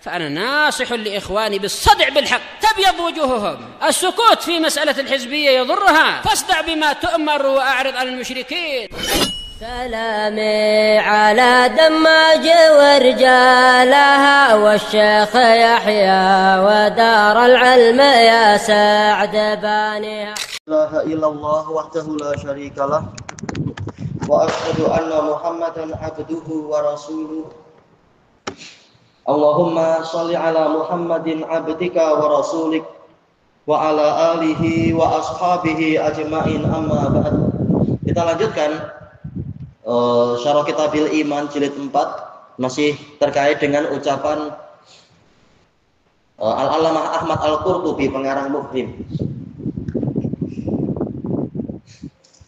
فأنا ناصح لإخواني بالصدع بالحق تبيض وجوههم. السكوت في مسألة الحزبية يضرها، فاصدع بما تؤمر وأعرض عن المشركين. سلامي على دماج ورجالها والشيخ يحيى ودار العلم يا سعد بانيها. لا إله إلا الله وحده لا شريك له وأشهد أن محمدا عبده ورسوله. Allahumma sholli ala Muhammadin abdika wa rasulik wa ala alihi wa ashabihi ajma'in, amma ba'd. Kita lanjutkan Syarah Kitabil Iman jilid 4, masih terkait dengan ucapan Al-Allamah Ahmad Al-Qurtubi, pengarang Mufhim.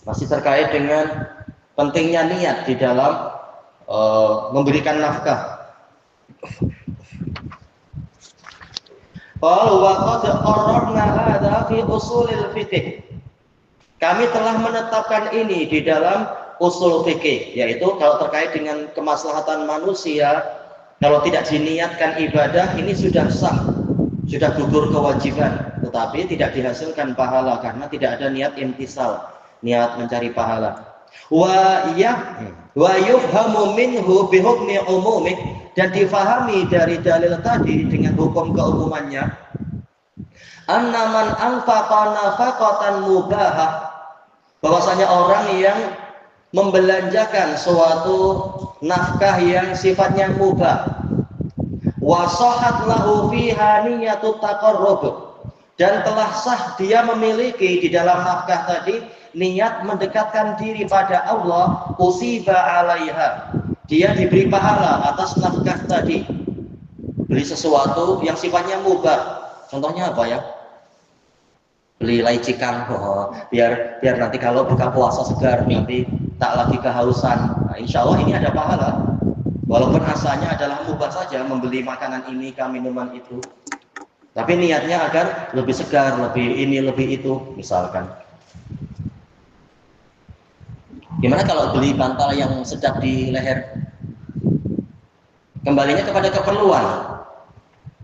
Masih terkait dengan pentingnya niat di dalam memberikan nafkah. Qala wa qad qarrarna hadza fi usulil fiqh. Kami telah menetapkan ini di dalam usul fikih, yaitu kalau terkait dengan kemaslahatan manusia, kalau tidak diniatkan ibadah ini sudah sah, sudah gugur kewajiban, tetapi tidak dihasilkan pahala karena tidak ada niat imtisal, niat mencari pahala. Wa yufhamu minhu bihukmi umumih, dan difahami dari dalil tadi dengan hukum keumumannya, anna man anfaqa nafaqatan mubahah, bahwasanya orang yang membelanjakan suatu nafkah yang sifatnya mubah, wa sahhat lahu fiha niyatut taqarrub, dan telah sah dia memiliki di dalam nafkah tadi niat mendekatkan diri pada Allah, usiba alaiha, dia diberi pahala atas nafkah tadi. Beli sesuatu yang sifatnya mubah, contohnya apa ya? Beli laicikan, biar nanti kalau buka puasa segar, nanti tak lagi kehausan. Nah, insya Allah ini ada pahala, walaupun asalnya adalah mubah saja, membeli makanan ini, minuman itu, tapi niatnya agar lebih segar, lebih ini, lebih itu, misalkan. Gimana kalau beli bantal yang sedap di leher? Kembalinya kepada keperluan.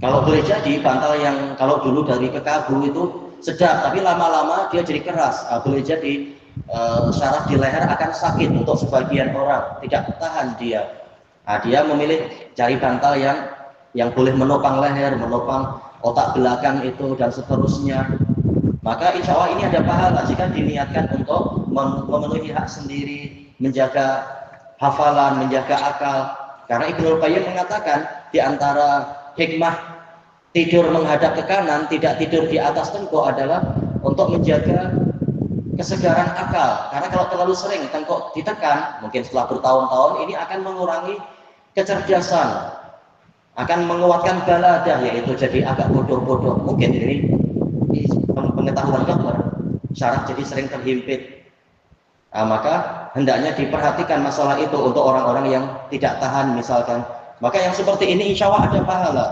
Kalau boleh jadi bantal yang kalau dulu dari kekagu itu sedap, tapi lama-lama dia jadi keras, boleh jadi syaraf di leher akan sakit untuk sebagian orang, tidak tahan dia. Dia memilih cari bantal yang boleh menopang leher, menopang otak belakang itu, dan seterusnya. Maka insya Allah ini ada pahala jika diniatkan untuk memenuhi hak sendiri, menjaga hafalan, menjaga akal. Karena Ibnu Qayyim mengatakan di antara hikmah tidur menghadap ke kanan, tidak tidur di atas tengkuk adalah untuk menjaga kesegaran akal. Karena kalau terlalu sering tengkuk ditekan, mungkin setelah bertahun-tahun ini akan mengurangi kecerdasan, akan menguatkan baladah, yaitu jadi agak bodoh-bodoh. Mungkin ini pengetahuan dokter, syaraf jadi sering terhimpit. Maka hendaknya diperhatikan masalah itu untuk orang-orang yang tidak tahan misalkan. Maka yang seperti ini insya Allah ada pahala,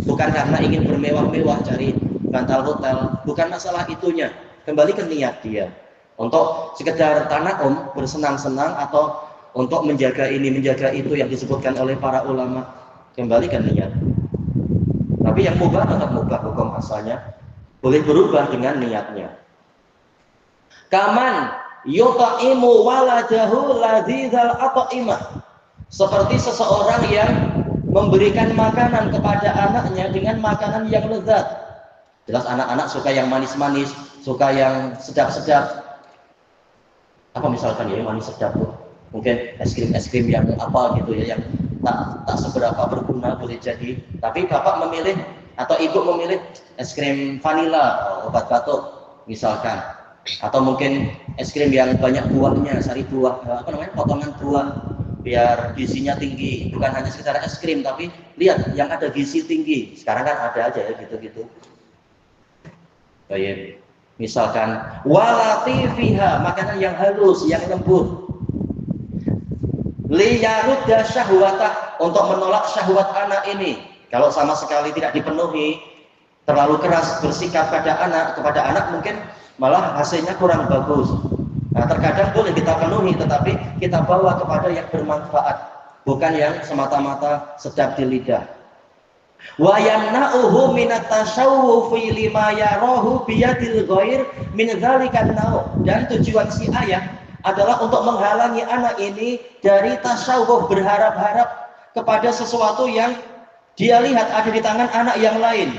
bukan karena ingin bermewah-mewah cari bantal hotel, bukan masalah itunya. Kembali ke niat dia untuk sekedar tana'um, bersenang-senang, atau untuk menjaga ini menjaga itu yang disebutkan oleh para ulama. Kembali ke niat. Tapi yang mubah tetap mubah, hukum asalnya boleh berubah dengan niatnya. Kaman yutaimu waladahu ladzizal at'imah, seperti seseorang yang memberikan makanan kepada anaknya dengan makanan yang lezat. Jelas anak-anak suka yang manis-manis, suka yang sedap-sedap. Apa misalkan ya yang manis sedap tuh? Mungkin es krim yang apa gitu ya, yang tak seberapa berguna boleh jadi. Tapi bapak memilih atau ibu memilih es krim vanila, obat batuk misalkan, atau mungkin es krim yang banyak buahnya, sari buah, potongan buah, biar gizinya tinggi, bukan hanya sekedar es krim, tapi lihat yang ada gizi tinggi. Sekarang kan ada aja ya gitu-gitu. Baik, misalkan walatifiha, makanan yang halus, yang lembut, liyarudda syahwata, untuk menolak syahwat anak ini. Kalau sama sekali tidak dipenuhi, terlalu keras bersikap kepada anak mungkin malah hasilnya kurang bagus. Nah, terkadang boleh kita penuhi, tetapi kita bawa kepada yang bermanfaat, bukan yang semata-mata sedap di lidah. Wa yamna'uhu minat tasawwufi lima yarahu biyadil ghair min dzalikan nau. Dan tujuan si ayah adalah untuk menghalangi anak ini dari tasawuf, berharap-harap kepada sesuatu yang dia lihat ada di tangan anak yang lain.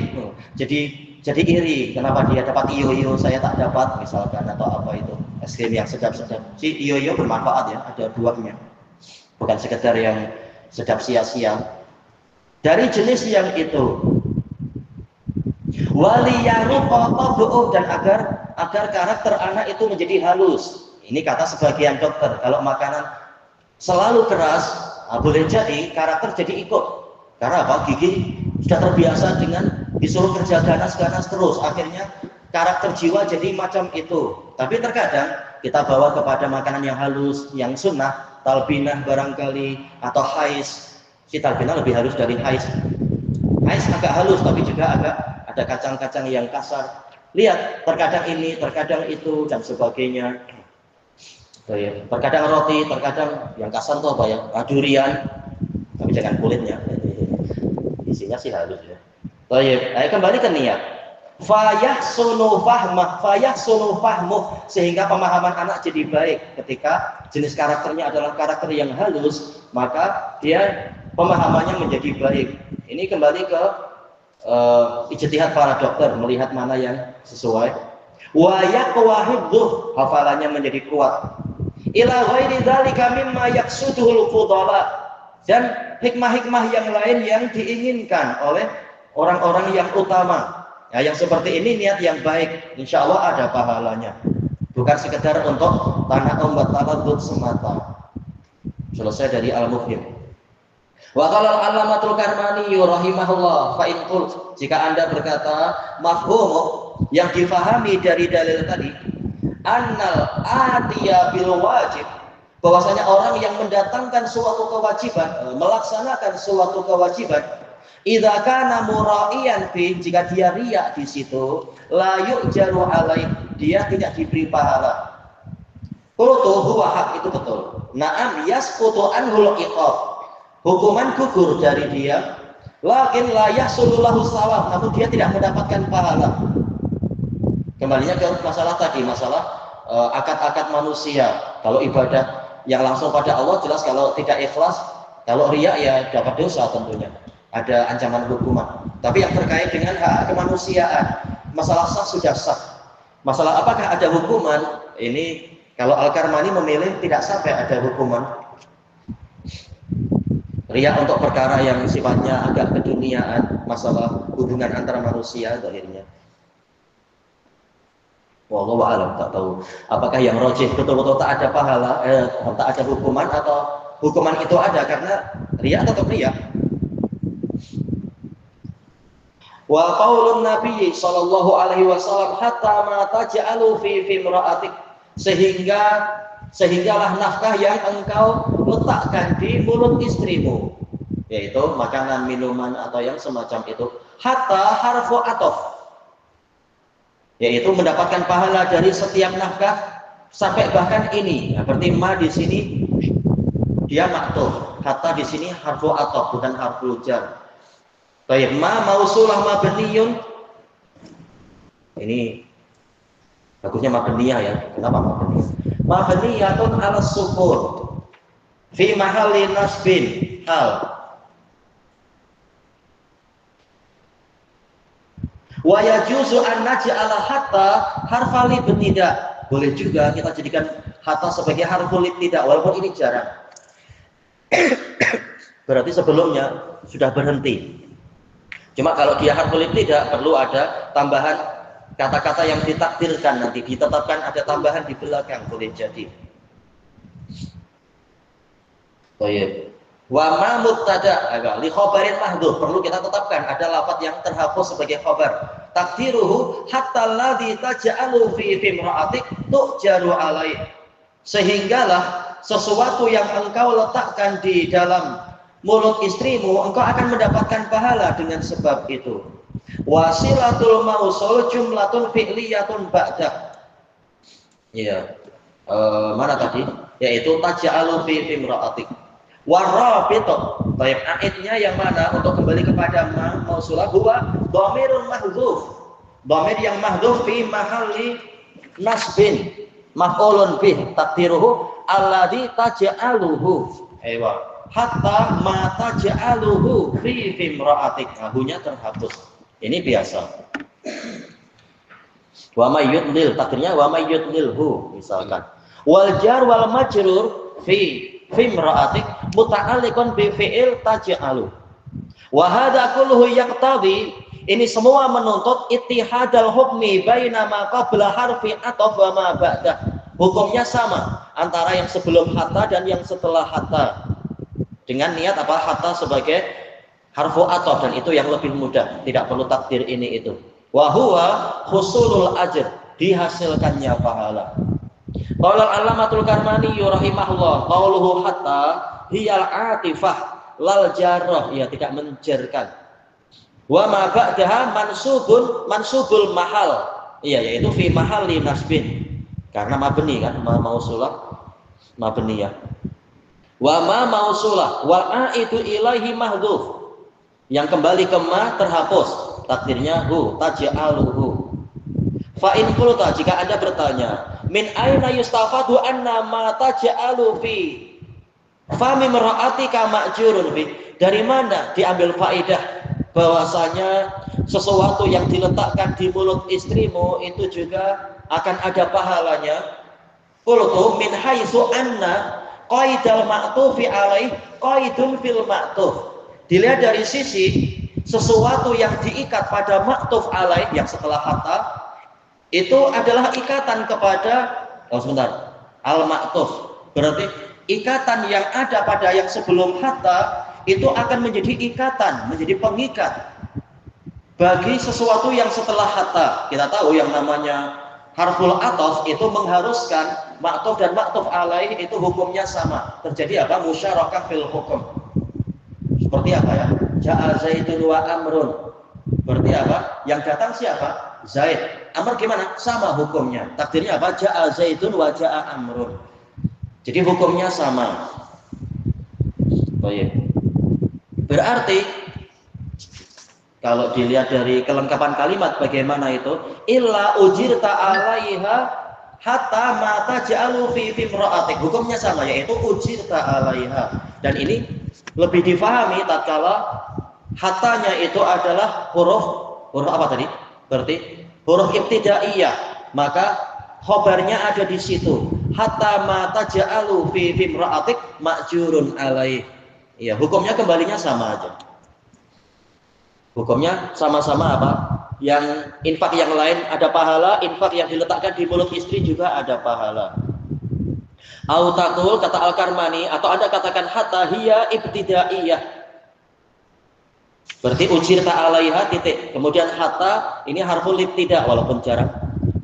Jadi iri, kenapa dia dapat iyo-iyo saya tak dapat misalkan, atau apa itu es krim yang sedap-sedap. Si iyo-iyo bermanfaat ya, ada buahnya, bukan sekedar yang sedap sia-sia. Dari jenis yang itu, dan agar karakter anak itu menjadi halus. Ini kata sebagian dokter, kalau makanan selalu keras, boleh jadi karakter jadi ikut. Karena apa? Gigi sudah terbiasa dengan disuruh kerja ganas-ganas terus, akhirnya karakter jiwa jadi macam itu. Tapi terkadang kita bawa kepada makanan yang halus, yang sunnah, talbinah barangkali, atau hais. Si talbinah lebih halus dari hais. Hais agak halus, tapi juga agak ada kacang-kacang yang kasar. Lihat, terkadang ini, terkadang itu, dan sebagainya. Terkadang roti, terkadang yang kasar itu apa ya? Durian, tapi jangan kulitnya. Isinya sih halus ya. Kembali ke niat. Fayahsunu fahmuh, sehingga pemahaman anak jadi baik. Ketika jenis karakternya adalah karakter yang halus, maka dia pemahamannya menjadi baik. Ini kembali ke ijtihad para dokter, melihat mana yang sesuai. Wa yaqwahidzuh, hafalannya menjadi kuat. Ila ghairi dzalika mimma yaqsuduhul fudala, dan hikmah-hikmah yang lain yang diinginkan oleh orang-orang yang utama. Ya, yang seperti ini niat yang baik, insya Allah ada pahalanya. Bukan sekedar untuk tana'um wa taladud semata. Selesai dari Al-Mufhim. Wa qala al-Allamatul Karmani rahimahullah, fa in qult, jika Anda berkata mafhum yang difahami dari dalil tadi, annal atiya bil wajib, bahwasanya orang yang mendatangkan suatu kewajiban, melaksanakan suatu kewajiban, idza kana mura'iyan fi, jika dia riya di situ, la yu'jaru alai, dia tidak diberi pahala. Qultu huwa haq, itu betul. Na'am yasqutu anhul iqab, hukuman gugur dari dia, lakin la yahsulu lahu shawab, namun dia tidak mendapatkan pahala. Kembalinya ke masalah tadi, masalah akad-akad manusia. Kalau ibadah yang langsung pada Allah jelas, kalau tidak ikhlas, kalau riya ya dapat dosa tentunya, ada ancaman hukuman. Tapi yang terkait dengan hak kemanusiaan, masalah sah sudah sah. Masalah apakah ada hukuman, ini kalau Al-Karmani memilih tidak sampai ada hukuman. Riya untuk perkara yang sifatnya agak keduniaan, masalah hubungan antara manusia akhirnya. Wallahu a'lam, tak tahu apakah yang rajih betul-betul tak ada pahala, tak ada hukuman, atau hukuman itu ada karena riya tetap riya. Wa qaulun Nabi sallallahu alaihi wasallam hatta ma taj'alu fi imra'atik, sehinggalah nafkah yang engkau letakkan di mulut istrimu, yaitu makanan, minuman, atau yang semacam itu. Hatta harfu atof, yaitu mendapatkan pahala dari setiap nafkah, sampai bahkan ini. Nah, berarti ma di sini dia maktuf, hatta di sini harfu atof, bukan harfu jar. Baik, ma mausulah mabniyun. Ini bagusnya mabniyah ya. Kenapa mabniyah? Mabniyatun ala sukun fi mahalli nasbin hal. Wa yajuzu an naj'ala hatta harfal ibtida. Boleh juga kita jadikan hatta sebagai harful ibtida, walaupun ini jarang. Berarti sebelumnya sudah berhenti. Cuma kalau dia harful ibtida perlu ada tambahan kata-kata yang ditakdirkan, nanti ditetapkan ada tambahan di belakang, boleh jadi. Baik. Wa ma mubtada li khabarin mahdhuf, perlu kita tetapkan ada lafaz yang terhapus sebagai khabar. Takdiruhu hatta alladhi taj'alu fi imra'atik tu'jaru alai, sehinggalah sesuatu yang engkau letakkan di dalam mulut istrimu engkau akan mendapatkan pahala dengan sebab itu. Wasilatul mausul jumlatun fi'liyatun ba'da. Iya. Mana tadi? Yaitu taj'alu fi imra'atik. Warabitu, Baik, aidnya yang mana untuk kembali kepada mausulah huwa dhamirun mahdzuf. Dhamir yang mahdzuf fi mahalli nasbin maf'ulun bih taqdiruhu alladzi taj'aluhu. Aywa. Hatta ma taj'aluhu fi imra'atik. Hunya terhapus. Ini biasa. Wa may yudlil, takdirnya wa may yudlilhu misalkan. Wal jar wal majrur fi imra'atik muta'alliqun bi fi'il taj'alu. Wa hadza kulluhu yaqtadi, ini semua menuntut ittihadal hukmi baina ma qabla harfi ataf wa ma ba'da. Hukumnya sama antara yang sebelum hatta dan yang setelah hatta. Dengan niat apa? Hatta sebagai harfu ataf, dan itu yang lebih mudah, tidak perlu takdir ini itu. Wa huwa husulul ajr, dihasilkannya pahala. Qala al-Allamatul Karmani rahimahullah, qauluhu hatta hiyal atifah lal jarrah, ya tidak menjarkan. Wa ma ba'daha mansubul mahal, iya yaitu fi mahalli nasbin, karena mabni kan, mausulah mabniyah. Wa ma mausulah wal aitu ilaihi mahdhuf, yang kembali ke ma terhapus, takdirnya hu taj'aluhu. Fa in qulta, jika Anda bertanya, min aina yustafadu anna ma taj'alu fi fami mar'atika ma'jurun fi, dari mana diambil faedah bahwasanya sesuatu yang diletakkan di mulut istrimu itu juga akan ada pahalanya? Qultu min haitsu anna qaidal ma'tufi alaih qaidun fil ma'tuf. Dilihat dari sisi sesuatu yang diikat pada ma'tuf alaih yang setelah hatta itu adalah ikatan kepada al-ma'tuf. Berarti ikatan yang ada pada yang sebelum hatta itu akan menjadi ikatan, menjadi pengikat bagi sesuatu yang setelah hatta. Kita tahu yang namanya harful ataf itu mengharuskan ma'tuf dan ma'tuf alaih itu hukumnya sama. Terjadi apa? Musyarakah fil hukum. Seperti apa ya? Ja'a Zaidun wa Amrun. Berarti apa? Yang datang siapa? Zaid. Amr gimana? Sama hukumnya. Takdirnya apa? Ja'a Zaidun wa ja'a Amrun. Jadi hukumnya sama. Baik. Berarti kalau dilihat dari kelengkapan kalimat bagaimana itu? Illa ujirta 'alaiha hatta ma taj'alu fi imra'atik. Hukumnya sama, yaitu ujirta 'alaiha. Dan ini lebih difahami tatkala hatanya itu adalah huruf apa tadi? Berarti huruf ibtidaiyah, maka khobarnya ada di situ. Hatta ma taj'alu fi imra'atik ma'jurun alaih. Ya, hukumnya kembalinya sama aja. Hukumnya sama-sama apa? Yang infak yang lain ada pahala, infak yang diletakkan di mulut istri juga ada pahala. Autakul, kata Al-Karmani, atau Anda katakan hatta hiya ibtidaiyah. Berarti ujirta 'alaiha titik. Kemudian hatta ini harful ibtida walaupun jarang.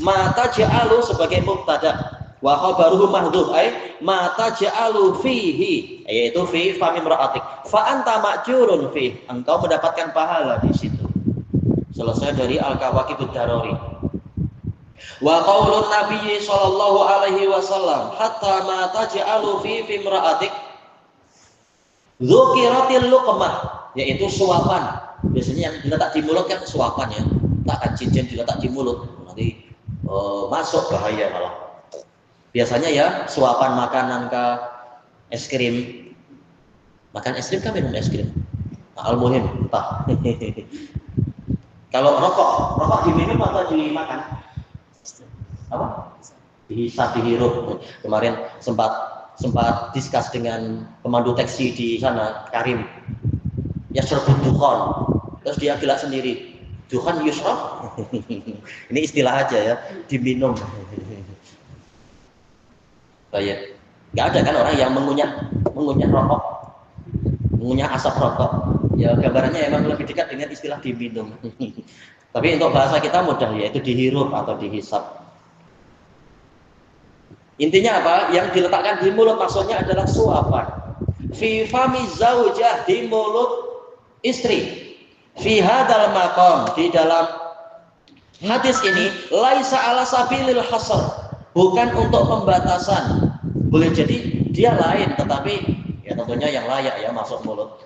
Ma taj'alu sebagai mubtada. Wa khabaruhu mahdhuf ay ma taj'alu fihi, yaitu fi fami imra'atik. Fa anta ma'jurun fi, engkau mendapatkan pahala di situ. Selesai dari Al-Kawakibud Darari. Wa qaulun Nabi sallallahu alaihi wasallam hatta ma taj'alu fi imra'atik dzukiratil luqmah, yaitu suapan. Biasanya yang diletak di mulut kan suapan ya. Takkan cincin diletak di mulut nanti masuk bahaya malah. Biasanya ya suapan makanan ke es krim. Makan es krim kan minum es krim. Al-muhim entah. Kalau rokok diminum atau dimakan? Apa? Dihisap, dihirup. Kemarin sempat diskus dengan pemandu taksi di sana, Karim. Ya serbut dukhan. Terus dia gelak sendiri. Dukhan yusraf. Ini istilah aja ya, diminum. Baik. Nggak ada kan orang yang mengunyah rokok, mengunyah asap rokok. Ya gambarannya emang lebih dekat dengan istilah diminum. Tapi untuk bahasa kita mudah, yaitu dihirup atau dihisap. Intinya apa? Yang diletakkan di mulut maksudnya adalah suapan. Fi fami zaujah, di mulut istri. Fi hadal maqam, di dalam hadis ini laisa ala sabilil hasr, bukan untuk pembatasan. Boleh jadi dia lain, tetapi ya tentunya yang layak ya masuk mulut.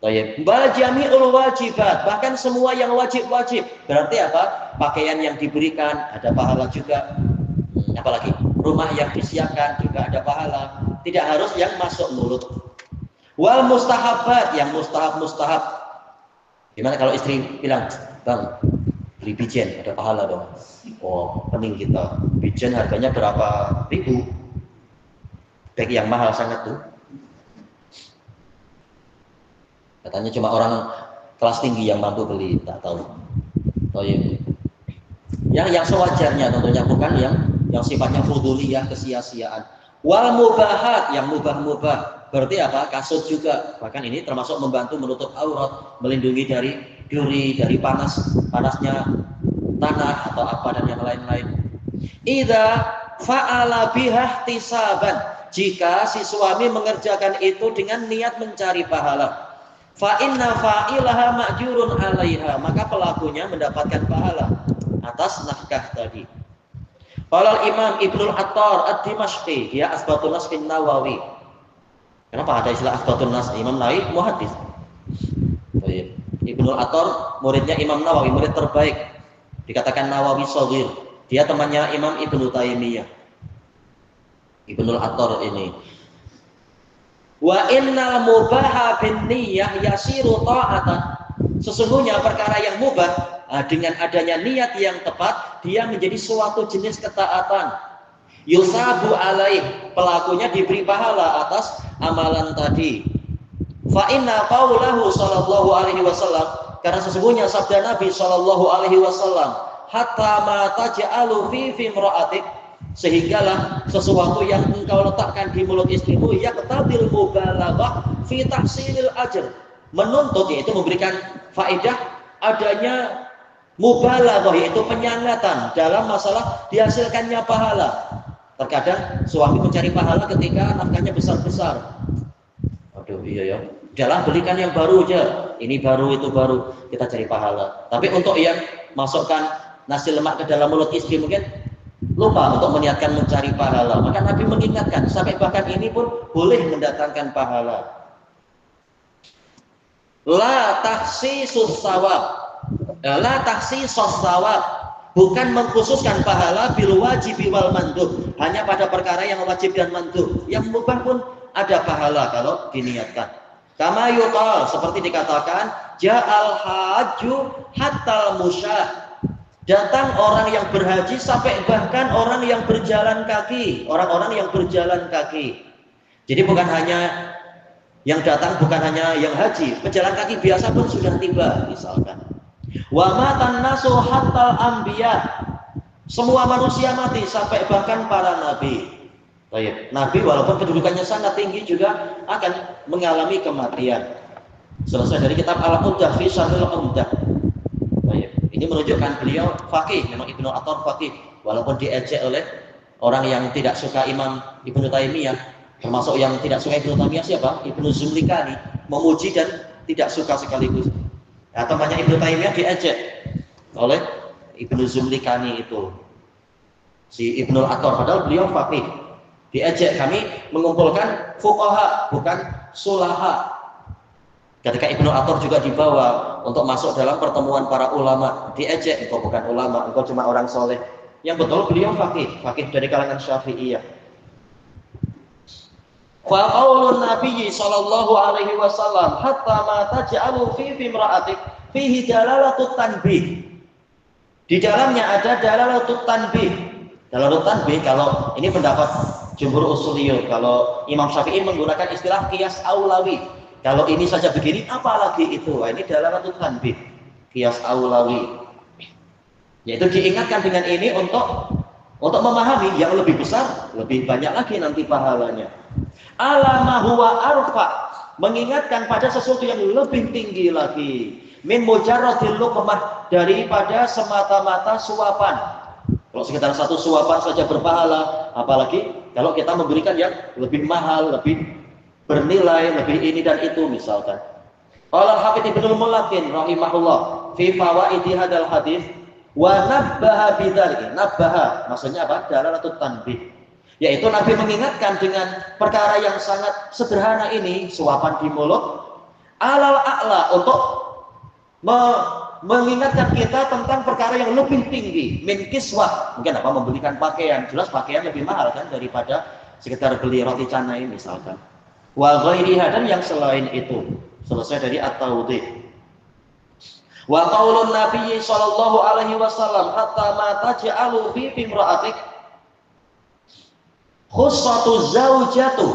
Baik, bal jami'ul wajibat, bahkan semua yang wajib-wajib. Berarti apa? Pakaian yang diberikan ada pahala juga. Apalagi rumah yang disiapkan juga ada pahala. Tidak harus yang masuk mulut. Wal mustahabat, yang mustahab. Gimana kalau istri bilang, "Bang, beli bijen, ada pahala dong." Oh, pening kita. Bijen harganya berapa ribu? Bag yang mahal sangat tuh. Katanya cuma orang kelas tinggi yang mampu beli, tak tahu. Oh iya. Yang sewajarnya tentunya, bukan yang sifatnya fuduliyah, kesia-siaan. Wal mubahat, yang mubah-mubah. Berarti apa? Kasut juga. Bahkan ini termasuk membantu menutup aurat, melindungi dari duri, dari panasnya tanah atau apa dan yang lain-lain. Idza fa'ala biha ihtisaban, jika si suami mengerjakan itu dengan niat mencari pahala. Fa inna fa'ilaha ma'jurun 'alaiha, maka pelakunya mendapatkan pahala atas nafkah tadi. Qala Imam Ibnul Attar Ad-Dimashqi, dia Asbatun Nas bin Nawawi. Kenapa ada istilah Asbatun Nas? Imam Nawawi muhaddis. Baik. Ibnul Attar muridnya Imam Nawawi, murid terbaik. Dikatakan Nawawi Shaghir. Dia temannya Imam Ibnu Taimiyah. Ibnul Attar ini. Wa innal mubaha bin niyyah yasiru ta'atan. Sesungguhnya perkara yang mubah dengan adanya niat yang tepat, dia menjadi suatu jenis ketaatan. Yusabu alaih, pelakunya diberi pahala atas amalan tadi. Fa inna qaulahu sallallahu alaihi wasallam, karena sesungguhnya sabda Nabi sallallahu alaihi wasallam, hatta ma taj'alu fi imra'atik, sehinggalah sesuatu yang engkau letakkan di mulut istrimu yaqtadil mubalaghah fi tahsilil ajr, menuntut, yaitu memberikan faedah adanya mubalaghah, yaitu penyangatan dalam masalah dihasilkannya pahala. Terkadang suami mencari pahala ketika nafkahnya besar-besar. Aduh, iya ya, udahlah belikan yang baru aja, ini baru itu baru, kita cari pahala. Tapi untuk yang masukkan nasi lemak ke dalam mulut istri mungkin lupa untuk meniatkan mencari pahala. Maka Nabi mengingatkan, sampai bahkan ini pun boleh mendatangkan pahala. La tahsisus sawab, la tahsisus sawab, bukan mengkhususkan pahala bil wajibi wal mandub, hanya pada perkara yang wajib dan mandub. Yang mubah pun ada pahala kalau diniatkan. Kama yuqal, seperti dikatakan, ja'al haju hatal musyah, datang orang yang berhaji sampai bahkan orang yang berjalan kaki, orang-orang yang berjalan kaki. Jadi bukan hanya yang datang, bukan hanya yang haji, pejalan kaki biasa pun sudah tiba misalkan. Wa matan nasu hatal anbiya, semua manusia mati sampai bahkan para nabi. Baik, nabi walaupun kedudukannya sangat tinggi juga akan mengalami kematian. Selesai dari kitab Al-Umdah fi Syarhil Umdah. Ini menunjukkan beliau faqih, memang Ibnu Attar faqih, walaupun diejek oleh orang yang tidak suka Imam Ibnu Taimiyah, termasuk yang tidak suka Ibnu Taimiyah siapa? Ibnu Zumlikani, memuji dan tidak suka sekaligus. Nah, temannya Ibnu Taimiyah diejek oleh Ibnu Zumlikani itu, si Ibnu Attar, padahal beliau faqih. Diejek, kami mengumpulkan fuqaha bukan sulaha. Ketika Ibnu Attar juga dibawa untuk masuk dalam pertemuan para ulama, diejek, engkau bukan ulama, engkau cuma orang soleh. Yang betul beliau faqih dari kalangan Syafi'iyah. Fa qaulun Nabi sallallahu alaihi wasallam hatta ma taj'alu fi imra'atik fihi dalalatut tanbih. Di dalamnya ada dalalatut tanbih. Dalalatut tanbih, kalau ini pendapat jumhur usuliyun, kalau Imam Syafi'i menggunakan istilah qiyas aulawi. Kalau ini saja begini, apalagi itu? Wah, ini dalalatut tanbih, qiyas aulawi. Yaitu diingatkan dengan ini untuk memahami yang lebih besar, lebih banyak lagi nanti pahalanya. Alama huwa arfa, mengingatkan pada sesuatu yang lebih tinggi lagi. Min mujarradil luqmah, daripada semata-mata suapan. Kalau sekitar satu suapan saja berpahala, apalagi kalau kita memberikan yang lebih mahal, lebih bernilai, lebih ini dan itu misalkan. Qala Al-Hafidz Ibnu Mulakin rahimahullah fi fawaidi hadzal hadis wa nabbaha bidzalik. Nabbaha maksudnya apa? Dalalatut tanbih. Yaitu Nabi mengingatkan dengan perkara yang sangat sederhana ini, suapan di mulut, alal a'la, untuk mengingatkan kita tentang perkara yang lebih tinggi, min kiswah, mungkin apa, membelikan pakaian. Jelas pakaian lebih mahal kan daripada sekedar beli roti canai misalkan. Wa ghairiha, dan yang selain itu. Selesai dari at-tawdih. Wa qaulun Nabi sallallahu alaihi wasallam, hatta ma taj'alu fi imra'atik khussatu zaujatu.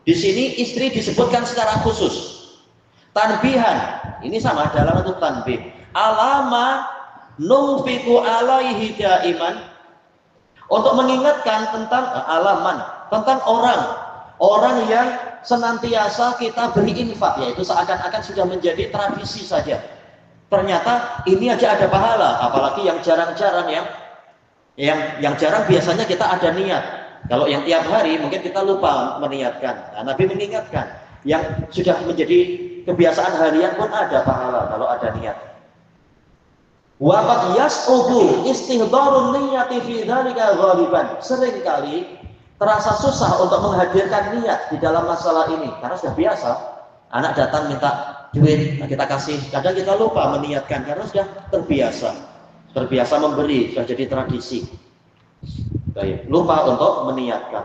Di sini istri disebutkan secara khusus. Tanbihan, ini sama dalam itu tanbih. Alama nunfiku alaihi daiman, untuk mengingatkan tentang alaman, tentang orang yang senantiasa kita beri infak, yaitu seakan-akan sudah menjadi tradisi saja. Ternyata ini aja ada pahala, apalagi yang jarang-jarang, yang jarang biasanya kita ada niat. Kalau yang tiap hari mungkin kita lupa meniatkan. Nah, Nabi mengingatkan, yang sudah menjadi kebiasaan harian pun ada pahala kalau ada niat. Wa qad yas'ubu istihdharun niyyati fi dzalika ghaliban. Seringkali terasa susah untuk menghadirkan niat di dalam masalah ini karena sudah biasa. Anak datang minta duit, nah kita kasih. Kadang kita lupa meniatkan karena sudah terbiasa memberi, sudah jadi tradisi. Baik, lupa untuk meniatkan.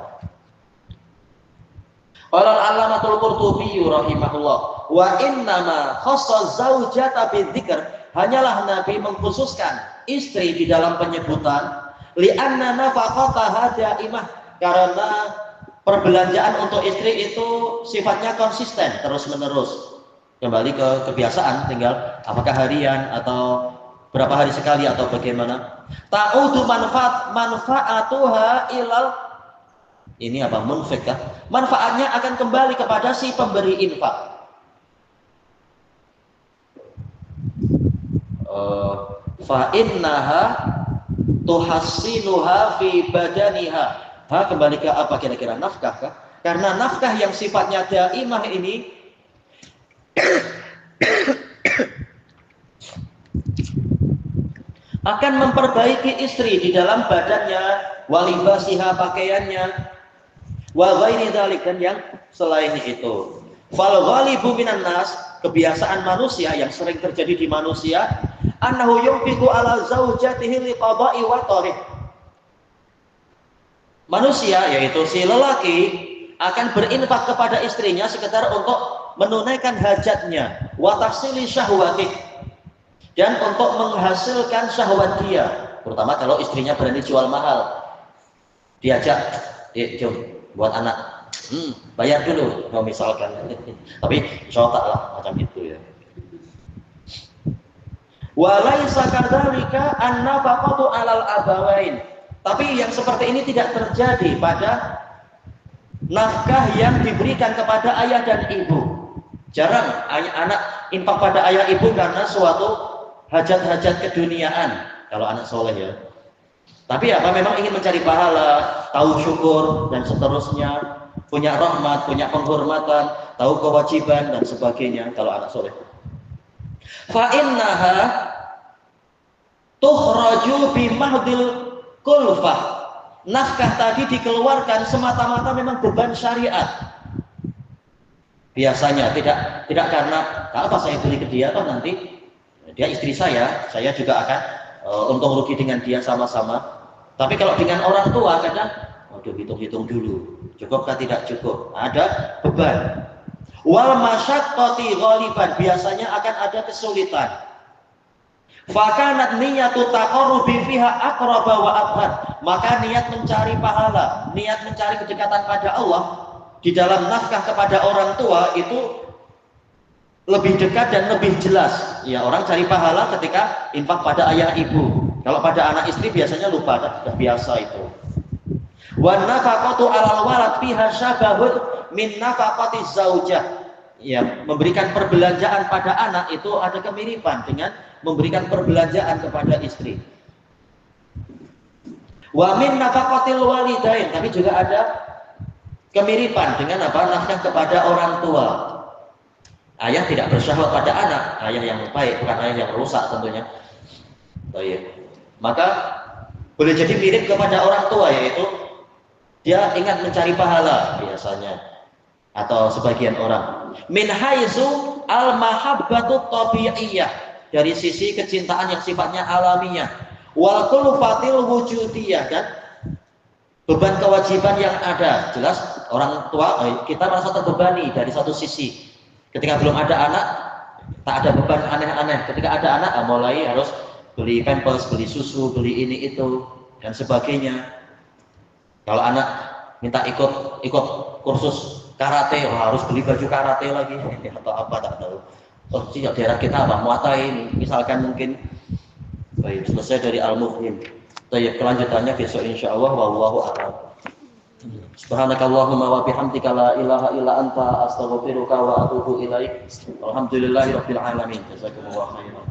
Qala al-'allamatul Qurtubi rahimahullah, wa innama khassa zaujata bidzikr, hanyalah Nabi mengkhususkan istri di dalam penyebutan, li'anna nafaqataha daimah, karena perbelanjaan untuk istri itu sifatnya konsisten, terus-menerus. Kembali ke kebiasaan, tinggal apakah harian atau berapa hari sekali atau bagaimana. Ta'udu manfaatuha ilal, ini apa, munfik kah? Manfaatnya akan kembali kepada si pemberi infak. Fa innaha tuhassinuha fi badaniha. Kembali ke apa kira-kira, nafkah kah? Karena nafkah yang sifatnya daimah ini akan memperbaiki istri di dalam badannya, walibasiha, pakaiannya, wa ghairi dzalik, dan yang selain itu. Fal ghalibu minan nas, kebiasaan manusia yang sering terjadi di manusia, annahu yunfiqu ala zaujatihi liqada'i watarih. Manusia, yaitu si lelaki, akan berinfak kepada istrinya sekedar untuk menunaikan hajatnya, wa tahsili syahwatih, dan untuk menghasilkan syahwat dia, terutama kalau istrinya berani jual mahal. Diajak, jom buat anak, bayar dulu, kalau misalkan. Tapi sotak lah macam itu ya. Walaisa kadzalika an-nafaqatu 'alal abawain. Tapi yang seperti ini tidak terjadi pada nafkah yang diberikan kepada ayah dan ibu. Jarang anak infak pada ayah ibu karena suatu hajat-hajat keduniaan, kalau anak soleh ya. Tapi apa, memang ingin mencari pahala, tahu syukur dan seterusnya, punya rahmat, punya penghormatan, tahu kewajiban dan sebagainya kalau anak soleh. Fa innaha tukhraju bi mahdil kulfah. Nafkah tadi dikeluarkan semata-mata memang beban syariat. Biasanya tidak karena apa saya beli ke dia, toh nanti dia istri saya juga akan untung rugi dengan dia sama-sama. Tapi kalau dengan orang tua kadang, waduh, hitung-hitung dulu, cukupkah tidak cukup, ada beban. Wal masyaqqati ghaliban, biasanya akan ada kesulitan. Fakanat niyatu taqarrubi fiha aqraba wa abhad, maka niat mencari pahala, niat mencari kedekatan pada Allah di dalam nafkah kepada orang tua itu lebih dekat dan lebih jelas. Ya, orang cari pahala ketika infak pada ayah ibu. Kalau pada anak istri biasanya lupa, sudah biasa itu. Wa nafaqatu 'alal walad fiha syabahun min nafaqati zaujah. Ya, memberikan perbelanjaan pada anak itu ada kemiripan dengan memberikan perbelanjaan kepada istri. Wa min nafaqatil walidain, tapi juga ada kemiripan dengan apa? Nafkah kepada orang tua. Ayah tidak bersyahwat pada anak, ayah yang baik, bukan ayah yang rusak tentunya. Baik. Maka boleh jadi mirip kepada orang tua, yaitu dia ingat mencari pahala biasanya, atau sebagian orang. Min haitsu al-mahabbatu tabi'iyah, dari sisi kecintaan yang sifatnya alamiah. Wal kulfatil wujudiyah, dan beban kewajiban yang ada. Jelas orang tua kita merasa terbebani dari satu sisi. Ketika belum ada anak tak ada beban aneh-aneh. Ketika ada anak mulai harus beli pampers, beli susu, beli ini itu dan sebagainya. Kalau anak minta ikut kursus karate, harus beli baju karate lagi atau apa tak tahu. Oh, di daerah kita apa? Muatai ini, misalkan mungkin. Baik, selesai dari Al-Mufhim. Baik, kelanjutannya besok insyaallah. Wallahu a'lam. Subhanakallahumma wa bihamdika la ilaha illa anta astaghfiruka wa atubu ilaik. Alhamdulillahirabbil alamin. Jazakumullahu khairan.